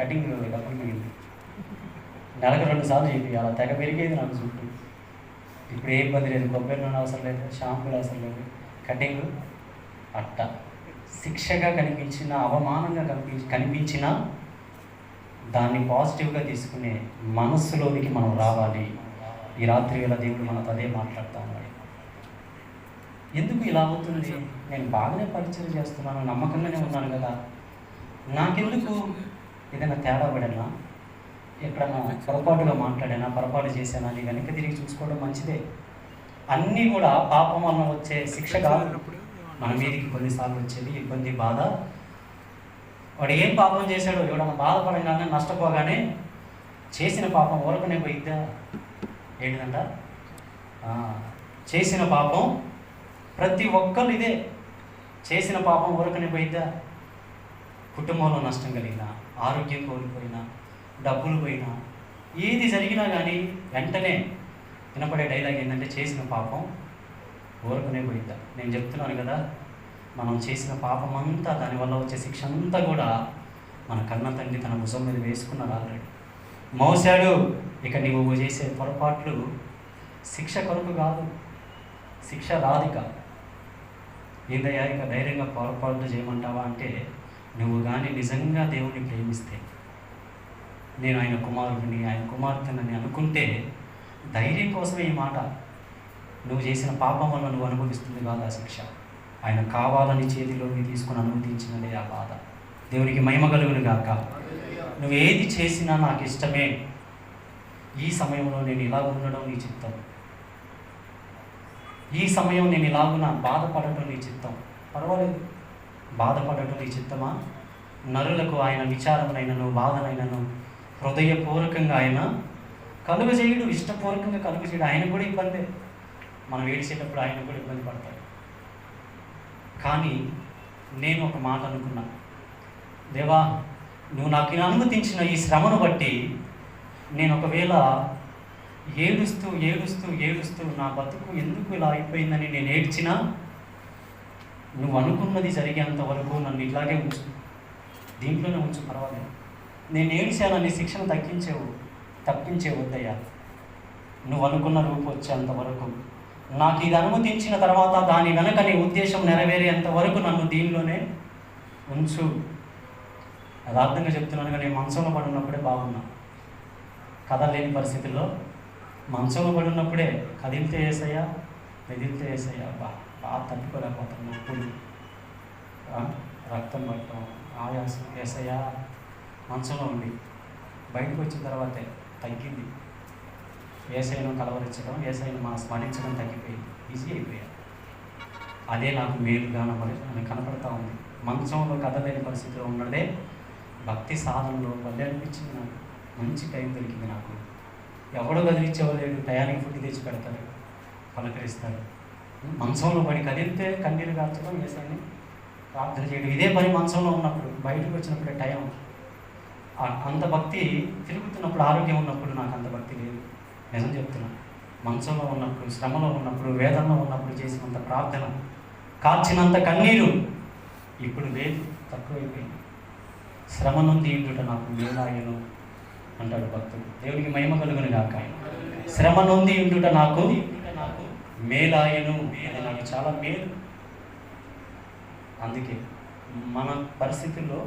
కటింగ్ డబ్బులు మిగిలింది. నెలకు 2 సార్లు చెప్పి అలా తెగ పెరిగేది నాకు చుట్టూ. ఇప్పుడు ఏ ఇబ్బంది లేదు, కొబ్బరి నూనె అవసరం లేదు, షాంపూలు అవసరం లేదు, కటింగ్ అట్ట. శిక్షగా కనిపించిన, అవమానంగా కనిపించిన దాన్ని పాజిటివ్గా తీసుకునే మనస్సులోనికి మనం రావాలి. ఈ రాత్రి వేళ దేవుడు మనతో అదే మాట్లాడుతూ ఉన్నాడు. ఎందుకు ఇలా అవుతుంది? నేను బాగానే పరిచయం చేస్తున్నాను, నమ్మకంగానే ఉన్నాను కదా, నాకెందుకు ఏదైనా తేడా పడనా, ఎక్కడన్నా పొరపాటుగా మాట్లాడానా, పొరపాటు చేశానా అని వెనక్కి తిరిగి చూసుకోవడం మంచిదే. అన్నీ కూడా పాపం వలన వచ్చే శిక్ష కాదు, మన మీదకి కొన్నిసార్లు వచ్చేది ఇబ్బంది, బాధ. వాడు ఏం పాపం చేశాడో, ఎవడన్నా బాధపడగానే, నష్టపోగానే చేసిన పాపం ఊరకనే పోయిద్దా? ఏంటిదంట, చేసిన పాపం ప్రతి ఒక్కరు ఇదే, చేసిన పాపం ఊరకనే పోయిద్దా? కుటుంబంలో నష్టం కలిగినా, ఆరోగ్యం కోల్పోయినా, డబ్బులు పోయినా, ఏది జరిగినా కానీ వెంటనే వినపడే డైలాగ్ ఏంటంటే చేసిన పాపం ఊరుకునే పోయిద్దా. నేను చెప్తున్నాను కదా, మనం చేసిన పాపం అంతా, దానివల్ల వచ్చే శిక్ష అంతా కూడా మన కన్న తండ్రి తన భుజం మీద వేసుకున్నాడు ఆల్రెడీ, మోసాడు. ఇక నువ్వు చేసే పొరపాట్లు శిక్ష కొరకు కాదు, శిక్ష రాదిక. ఏందయ్యా ఇక ధైర్యంగా పొరపాట్లు చేయమంటావా అంటే, నువ్వు కానీ నిజంగా దేవుణ్ణి ప్రేమిస్తే, నేను ఆయన కుమారుడిని, ఆయన కుమార్తెనని అనుకుంటే, ధైర్యం కోసమే ఈ మాట. నువ్వు చేసిన పాపం వల్ల నువ్వు అనుభవిస్తుంది కాదు ఆ శిక్ష, ఆయన కావాలని చేతిలోకి తీసుకుని అనుమతించినదే ఆ బాధ. దేవునికి మహిమ కలుగును గాక. నువ్వు ఏది చేసినా నాకు ఇష్టమే, ఈ సమయంలో నేను ఇలా ఉండడం నీ చిత్తం, ఈ సమయం నేను ఇలాగున్నా బాధపడటం నీ చిత్తం, పర్వాలేదు. బాధపడటం నీ చిత్తమా? నరులకు ఆయన విచారమునైనను బాధనైనను హృదయపూర్వకంగా ఆయన కలుగజేయుడు, ఇష్టపూర్వకంగా కలుగజేయుడు. ఆయన కూడా ఇబ్బందే, మనం ఏడిచేటప్పుడు ఆయన కూడా ఇబ్బంది పడతాడు. కానీ నేను ఒక మాట అనుకున్నా, దేవా నువ్వు నాకు అనుమతించిన ఈ శ్రమను బట్టి నేను ఒకవేళ ఏడుస్తూ ఏడుస్తూ ఏడుస్తూ నా బతుకు ఎందుకు ఇలా అయిపోయిందని నేను ఏడ్చినా, నువ్వు అనుకున్నది జరిగేంత వరకు నన్ను ఇట్లాగే ఉంచు, దీంట్లోనే ఉంచు, పర్వాలేదు. నేను ఏడ్చానని శిక్షను తప్పించే వద్దయ్యా. నువ్వు అనుకున్న రూపు వచ్చేంత వరకు, నాకు ఇది అనుమతించిన తర్వాత దాని వెనక నీ ఉద్దేశం నెరవేరేంత వరకు నన్ను దీనిలోనే ఉంచు. యథార్థంగా చెప్తున్నాను, కానీ నేను మంచంలో పడి ఉన్నప్పుడే బాగున్నా. కదలేని పరిస్థితుల్లో మంచంలో పడి ఉన్నప్పుడే కదిలితే వేసయ్యా, మెదిలితే వేసయ్యా, బాగా తట్టుకోలేకపోతున్నా. రక్తం పట్టడం, ఆయాసం, ఏసయ్యా మంచంలో ఉండి బయటకు వచ్చిన తర్వాతే తగ్గింది. ఏసైను కలవరించడం, ఏసైను మనం స్మరించడం తగ్గిపోయింది, ఈజీ అయిపోయాయి. అదే నాకు మేలుగా కనపడతా ఉంది. మంచంలో కదలేని పరిస్థితిలో ఉన్నదే భక్తి సాధనలో వల్లే అనిపించింది. నాకు మంచి టైం దొరికింది. నాకు ఎవడో కదిలించేవాళ్ళు టయానికి ఫుడ్ తెచ్చి పెడతారు, పలకరిస్తారు. మంచంలో పడి కదిలితే కన్నీరు కార్చడం, ఏసైని ప్రార్థన చేయడం, ఇదే పని మంచంలో ఉన్నప్పుడు. బయటకు వచ్చినప్పుడే టైం. అంత భక్తి తిరుగుతున్నప్పుడు, ఆరోగ్యం ఉన్నప్పుడు నాకు అంత భక్తి లేదు. నిజం చెప్తున్నా. మంచంలో ఉన్నప్పుడు, శ్రమలో ఉన్నప్పుడు, వేదనలో ఉన్నప్పుడు చేసినంత ప్రార్థన, కార్చినంత కన్నీరు ఇప్పుడు లేదు, తక్కువైపోయింది. శ్రమ నుండి ఇంటుట నాకు మేలాయను అంటాడు భక్తుడు. దేవునికి మహిమ కలుగును గాక. శ్రమ నుండి ఇంటుట నాకు మేలాయను, అది నాకు చాలా మేలు. అందుకే మన పరిస్థితుల్లో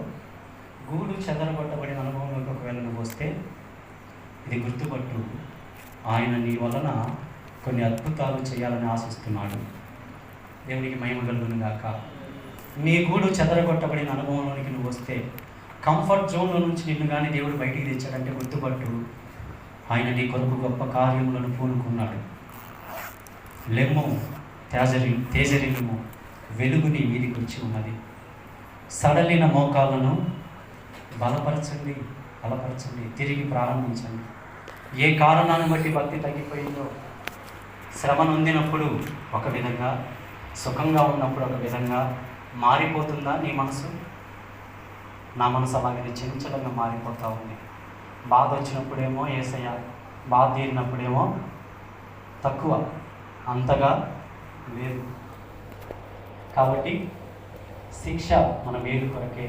గూడు చెదరగొట్టబడిన అనుభవంలోకి ఒకవేళ నువ్వు వస్తే ఇది గుర్తుపట్టు, ఆయన నీ వలన కొన్ని అద్భుతాలు చేయాలని ఆశిస్తున్నాడు. దేవునికి మహిమ కలుగును గాక. నీ గూడు చెదరగొట్టబడిన అనుభవంలోనికి నువ్వు వస్తే, కంఫర్ట్ జోన్లో నుంచి నిన్ను కానీ దేవుడు బయటికి తెచ్చాడంటే గుర్తుపట్టు, ఆయన నీ కొరకు గొప్ప కార్యములను పూనుకున్నాడు. లెమ్ము తేజరిల్లుము, వెలుగు నీ మీదికి వచ్చి ఉన్నది. సడలిన మోకాలను బలపరచండి, తిరిగి ప్రారంభించండి. ఏ కారణాన్ని బట్టి భక్తి తగ్గిపోయిందో, శ్రమ నొందినప్పుడు ఒక విధంగా, సుఖంగా ఉన్నప్పుడు ఒక విధంగా మారిపోతుందా నీ మనసు? నా మనసు అలాగే చంచలంగా మారిపోతూ ఉంది. బాధ వచ్చినప్పుడేమో యేసయ్య, బాధ తీరినప్పుడేమో తక్కువ, అంతగా లేదు. కాబట్టి శిక్ష మన మేలు కొరకే.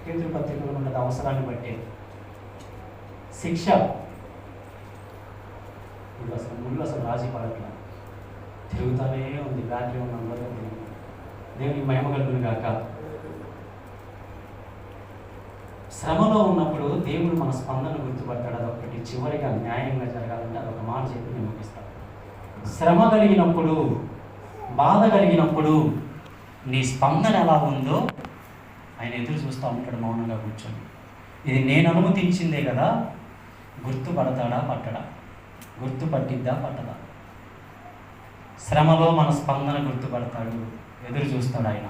పేతురు పత్రికలో ఉన్నది అవసరాన్ని బట్టే శిక్ష. ముళ్ళు అసలు రాజీ పడట్లా, తిరుగుతానే ఉంది. బ్యాటరీ ఉన్న అందరూ దేవునికి మహిమ కలుగును గాక. శ్రమలో ఉన్నప్పుడు దేవుడు మన స్పందన గుర్తుపడతాడు. అదొకటి చివరిగా న్యాయంగా జరగాలంటే అదొక మాట చెప్పి నేను ముగిస్తాను. శ్రమ కలిగినప్పుడు, బాధ కలిగినప్పుడు నీ స్పందన ఎలా ఉందో ఆయన ఎదురు చూస్తూ ఉంటాడు మౌనంగా కూర్చొని. ఇది నేను అనుమతించిందే కదా, గుర్తుపడతాడా పట్టడా? గుర్తుపట్టిద్దా పట్టదా? శ్రమలో మన స్పందన గుర్తుపడతాడు, ఎదురు చూస్తాడు ఆయన.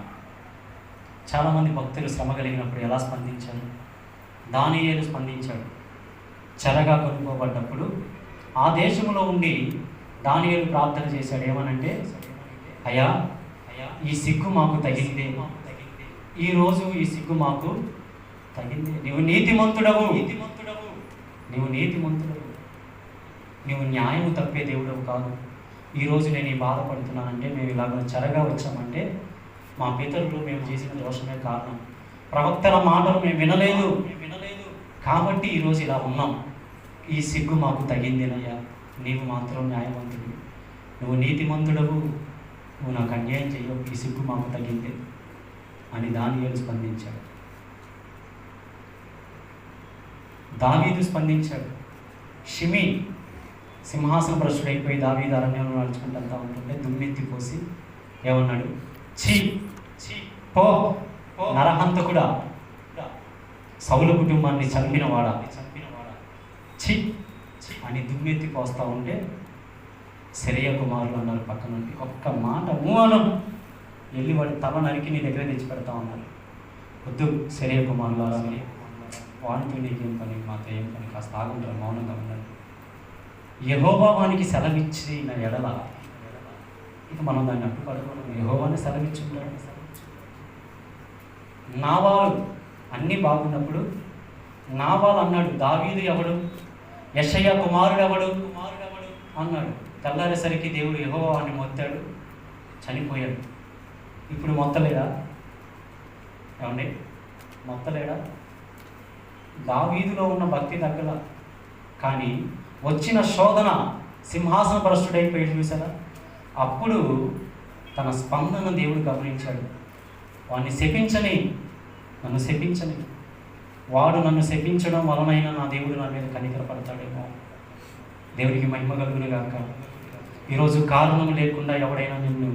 చాలామంది భక్తులు శ్రమ కలిగినప్పుడు ఎలా స్పందించారు? దానియేలు స్పందించాడు. చెరగా కొనుక్కోబడ్డప్పుడు ఆ దేశంలో ఉండి దానియేలు ప్రార్థన చేశాడు. ఏమనంటే, అయ్యా ఈ సిగ్గు మాకు తగిందే, ఈరోజు ఈ సిగ్గు మాకు తగిందే. నీవు నీతిమంతుడవు, నీవు న్యాయము తప్పే దేవుడవు కాదు. ఈరోజు నేను ఈ బాధపడుతున్నానంటే, మేము ఇలాగ చెరగా వచ్చామంటే మా పితరులు మేము చేసిన దోషమే కారణం. ప్రవక్తల మాటలు మేము వినలేదు, కాబట్టి ఈరోజు ఇలా ఉన్నాం. ఈ సిగ్గు మాకు తగిందేనయ్యా, నీవు మాత్రం న్యాయవంతుడు, నువ్వు నీతిమంతుడవు, నువ్వు నాకు అన్యాయం చెయ్యవు, ఈ సిగ్గు మాకు తగిందే అని దానియేలు స్పందించాడు. దావీదు స్పందించాడు. షిమీ సింహాసన భ్రష్టుడైపోయి దావీదు అరణ్యంలో నడుచుకుంటూ ఉంటుంటే దుమ్మెత్తిపోసి ఏమన్నాడు? ఛీ పో నరహంతకుడా, సౌలు కుటుంబాన్ని చంపినవాడా, ఛీ అని దుమ్మెత్తి పోస్తూ ఉంటే సెరయ్య కుమారులు అన్నారు పక్క నుండి, ఒక్క మాట మూవనం వెళ్ళి వాడి తల నరికి నీ దగ్గర తెచ్చి పెడతా ఉన్నారు. వద్దు సెరయ్య కుమారులు అలాగే, వాడితో నీకేం పని, మాతో ఏం పని, కాస్త ఆగుంటారు, మౌనంగా ఉండాలి. యెహోవా వానికి సెలవిచ్చిన ఎడల ఇక మనం దాన్ని అడ్డుపడుకోవడం. యెహోవాని సెలవిచ్చుంటాడు. నాబాలు అన్నీ బాగున్నప్పుడు నాబాలు అన్నాడు, దావీదు ఎవడు, యెషయా కుమారుడు ఎవడు అన్నాడు. తెల్లారేసరికి దేవుడు యెహోవా వాడిని మొత్తాడు, చనిపోయాడు. ఇప్పుడు మొత్తలేడా? ఏమండి మొత్తలేడా? దావీదులో ఉన్న భక్తి తగ్గల, కానీ వచ్చిన శోధన సింహాసన భ్రష్టుడైపోయి చూసారా? అప్పుడు తన స్పందన దేవుడు గమనించాడు. వాడిని శపించని, నన్ను శపించని, వాడు నన్ను శపించడం వలనైనా నా దేవుడు నా మీద కనికరపడతాడేమో. దేవుడికి మహిమ కలుగును గాక. ఈరోజు కారణం లేకుండా ఎవడైనా నిన్ను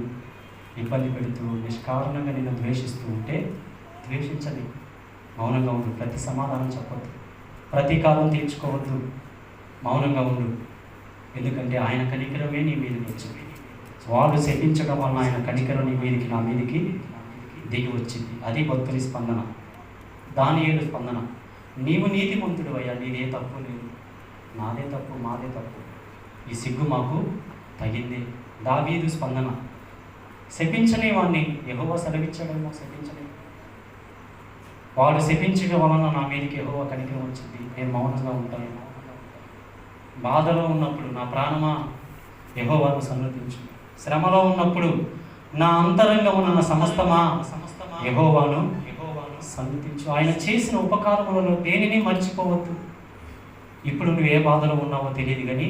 ఇబ్బంది పెడుతూ నిష్కారణంగా నిన్ను ద్వేషిస్తూ ఉంటే ద్వేషించని, మౌనంగా ఉండు. ప్రతి సమాధానం చెప్పొద్దు, ప్రతీకారం తీర్చుకోవద్దు, మౌనంగా ఉండు. ఎందుకంటే ఆయన కనికరమే నీ మీదకి వచ్చింది. వాళ్ళు శపించడం వలన ఆయన కనికరం నీ మీదికి, నా మీదికి దిగి వచ్చింది. అది భక్తుని స్పందన, దానియేలు స్పందన. నీవు నీతిమంతుడు అయ్యా, నీదే తప్పు లేదు, నాదే తప్పు, మాదే తప్పు, ఈ సిగ్గు మాకు తగింది. దావీదు స్పందన, శపించని వాడిని యెహోవా సెలవిచ్చాడేమో, శపించని వాడు శపించడం వలన నా మీదకి యెహోవా కనికరం వచ్చింది, నేను మౌనంగా ఉంటాను. బాధలో ఉన్నప్పుడు నా ప్రాణమా యెహోవాను సన్నతించు, శ్రమలో ఉన్నప్పుడు నా అంతరంగమున నా సమస్తమా యెహోవాను సన్నతించు. ఆయన చేసిన ఉపకారములలో దేనిని మర్చిపోవద్దు. ఇప్పుడు నువ్వు ఏ బాధలో ఉన్నావో తెలియదు, కానీ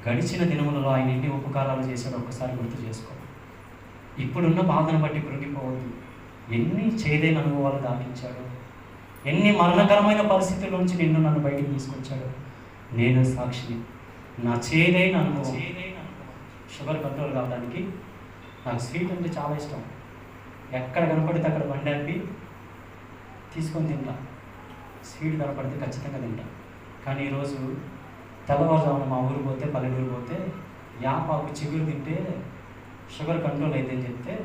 గడిచిన దినములలో ఆయన ఎన్ని ఉపకారాలు చేశాడో ఒక్కసారి గుర్తు చేసుకో. ఇప్పుడున్న బాధను బట్టి కృంగిపోవద్దు. ఎన్ని చేదైన అనుభవాలు దాటించాడు, ఎన్ని మరణకరమైన పరిస్థితుల నుంచి నన్ను బయటికి తీసుకొచ్చాడు. నేను సాక్షిని. నా చేదైన అనుభవం, షుగర్ కంట్రోల్ కావడానికి నాకు స్వీట్ అంటే చాలా ఇష్టం. ఎక్కడ కనపడితే అక్కడ బండి ఆపి తీసుకొని తింటా. స్వీట్ కనపడితే ఖచ్చితంగా తింటా. కానీ ఈరోజు తెల్లవారుజామున మా ఊరు పోతే, పల్లెటూరు పోతే యాపాకు చిగురు తింటే షుగర్ కంట్రోల్ అయితే అని చెప్తే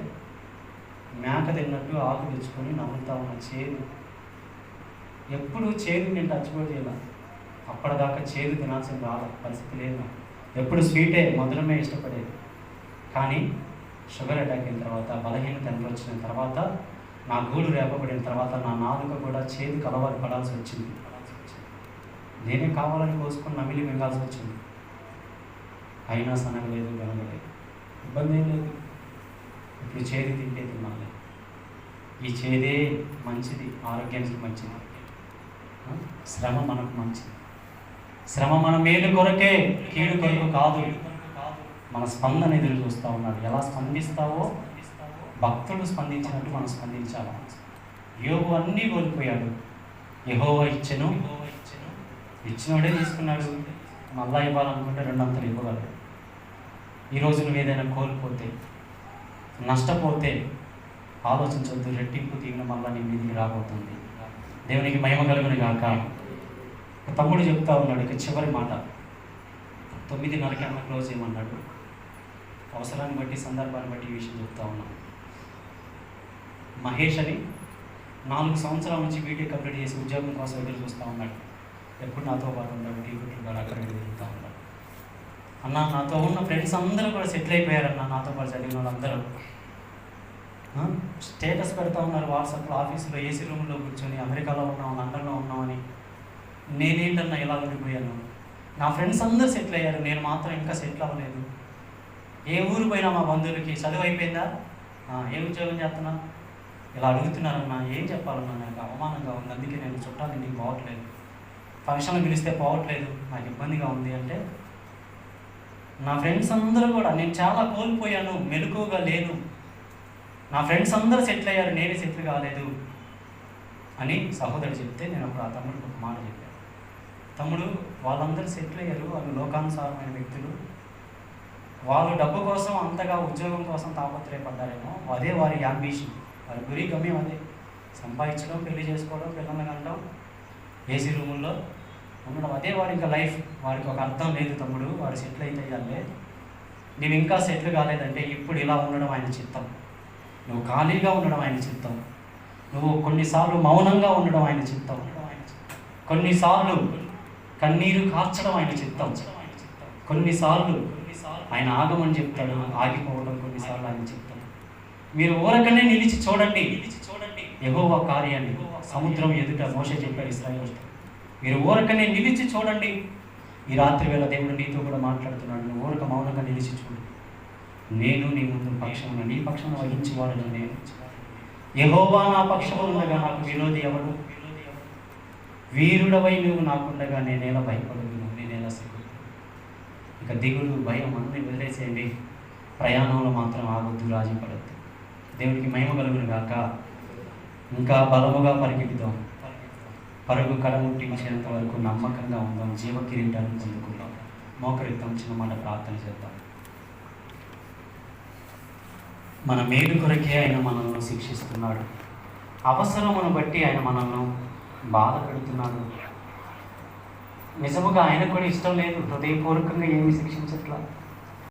మేక తిన్నట్టు ఆకు తెచ్చుకొని నమ్ముతా ఉన్న చేదు. ఎప్పుడు చేదు నేను టచ్ కూడా చేయాల. అప్పటిదాకా చేదు తినాల్సిన రాల పరిస్థితి లేదు. ఎప్పుడు స్వీటే, మధురమే ఇష్టపడేది. కానీ షుగర్ అటాక్ అయిన తర్వాత, బలహీనత వచ్చిన తర్వాత, నా గూడు రేపబడిన తర్వాత నా నాలుక కూడా చేదుకు అలవాటు పడాల్సి వచ్చింది. నేనే కావాలని కోసుకొని నమిలి మింగాల్సి వచ్చింది. అయినా సనగలేదు, వెనగలేదు, ఇబ్బంది ఏం లేదు. ఇప్పుడు చేదు తింటే తినాలి. ఈ చేదే మంచిది, ఆరోగ్యానికి మంచిది. శ్రమ మనకు మంచిది. శ్రమ మన మేలు కొరకే, కీడు కొరకు కాదు. మన స్పందన ఎదురు చూస్తూ ఉన్నాడు. ఎలా స్పందిస్తావో భక్తులు స్పందించినట్టు మనం స్పందించాలి. యోబు అన్నీ కోల్పోయాడు, యెహోవా ఇచ్చెను, ఇచ్చినోడే తీసుకున్నాడు. మళ్ళా ఇవ్వాలనుకుంటే రెండంతలు ఇవ్వగలడు. ఈరోజు నువ్వు ఏదైనా కోల్పోతే, నష్టపోతే ఆలోచించవద్దు. రెట్టింపు తీగిన మళ్ళా నీ మీదికి రాబోతుంది. దేవునికి మహిమ కలుగును గాక. తమ్ముడు చెప్తా ఉన్నాడు ఇక చివరి మాట. 9:30కి అన్న క్లోజ్ చేయమన్నాడు. అవసరాన్ని బట్టి, సందర్భాన్ని బట్టి ఈ విషయం చెప్తా ఉన్నాను. మహేష్ అని 4 సంవత్సరాల నుంచి బీటెక్ కంప్లీట్ చేసి ఉద్యోగం కోసం ఎదురు చూస్తూ ఉన్నాడు. ఎప్పుడు నాతో పాటు ఉన్నాడు, టీ కొట్టున్నాడు, అక్కడ తిరుగుతూ ఉన్నాడు. అన్న, నాతో ఉన్న ఫ్రెండ్స్ అందరూ కూడా సెటిల్ అయిపోయారన్న, నాతో పాటు చదివిన వాళ్ళందరూ స్టేటస్ పెడతా ఉన్నారు వాట్సాప్లో, ఆఫీసులో ఏసీ రూమ్లో కూర్చొని అమెరికాలో ఉన్నాం, లండన్లో ఉన్నామని. నేనేంటన్నా ఇలా ఉండిపోయాను. నా ఫ్రెండ్స్ అందరూ సెటిల్ అయ్యారు, నేను మాత్రం ఇంకా సెటిల్ అవ్వలేదు. ఏ ఊరు పోయినా మా బంధువులకి చదువు అయిపోయిందా, ఏ ఉద్యోగం చేస్తున్నా, ఇలా అడుగుతున్నారన్నా. ఏం చెప్పాలన్నా, నాకు అవమానంగా ఉంది, అందుకే నేను చుట్టాలు ఇంటికి పోవట్లేదు, ఫంక్షన్లు పిలిస్తే పోవట్లేదు, నాకు ఇబ్బందిగా ఉంది అంటే, నా ఫ్రెండ్స్ అందరూ కూడా నేను చాలా కోల్పోయాను, మెలకువగా లేను, నా ఫ్రెండ్స్ అందరూ సెటిల్ అయ్యారు, నేనే సెటిల్ కాలేదు అని సహోదరుడు చెప్తే, నేను అప్పుడు ఆ తమ్ముడికి ఒక మాట చెప్పాను. తమ్ముడు, వాళ్ళందరూ సెటిల్ అయ్యారు, వాళ్ళు లోకానుసారమైన వ్యక్తులు, వాళ్ళు డబ్బు కోసం అంతగా ఉద్యోగం కోసం తాపత్రయపడ్డారేమో, అదే వారి యాంబిషన్, వారి గురి గమ్యం అదే. సంపాదించడం, పెళ్లి చేసుకోవడం, పిల్లల్ని కనడం, ఏసీ రూముల్లో ఉండడం, అదే వాడి ఇంకా లైఫ్. వాడికి ఒక అర్థం లేదు తమ్ముడు, వాడు సెటిల్ అయితే అయ్యాలే, నువ్వు ఇంకా సెటిల్ కాలేదంటే ఇప్పుడు ఇలా ఉండడం ఆయన చిత్తం, నువ్వు ఖాళీగా ఉండడం ఆయన చిత్తం, నువ్వు కొన్నిసార్లు మౌనంగా ఉండడం ఆయన చిత్తం, కొన్నిసార్లు కన్నీరు కార్చడం ఆయన చిత్తం, కొన్నిసార్లు ఆయన ఆగమని చెప్తాడు, ఆగిపోవడం కొన్నిసార్లు ఆయన చిత్తం. మీరు ఊరకనే నిలిచి చూడండి యెహోవా కార్యాన్ని. సముద్రం ఎదుట మోషే చెప్పాడు ఇశ్రాయేలుతో, మీరు ఊరకనే నిలిచి చూడండి. ఈ రాత్రి వేళ దేవుడు నీతో కూడా మాట్లాడుతున్నాడు. నువ్వు ఊరక మౌనంగా నిలిచి చూడు. నేను నీ ముందు పక్షమున, నీ పక్షమున వహించి వాడను నేను. యెహోవా నా పక్షమున ఉండగా నాకు విరోధి ఎవడు? వీరుడవై నువ్వు నాకుండగా నేనేలా భయపడదును, నేనేలా సిగ్గు. ఇక దిగులు, భయం అన్నీ వదిలేసేయండి. ప్రయాణంలో మాత్రం ఆగొద్దు, రాజీ పడద్దు. దేవుడికి మహిమ కలుగును గాక. ఇంకా బలముగా పరిగెత్తుదాం, పరుగు కడముట్టించేంత వరకు నమ్మకంగా ఉందాం, జీవ కిరీటాన్ని పొందుకుందాం. మోకరిద్దాం, చిన్న మాట ప్రార్థన చేద్దాం. మన మేలు కొరకే ఆయన మనల్ని శిక్షిస్తున్నాడు. అవసరమును బట్టి ఆయన మనల్ని బాధ పెడుతున్నాడు. నిజముగా ఆయన కూడా ఇష్టం లేదు, హృదయపూర్వకంగా ఏమీ శిక్షించట్లా.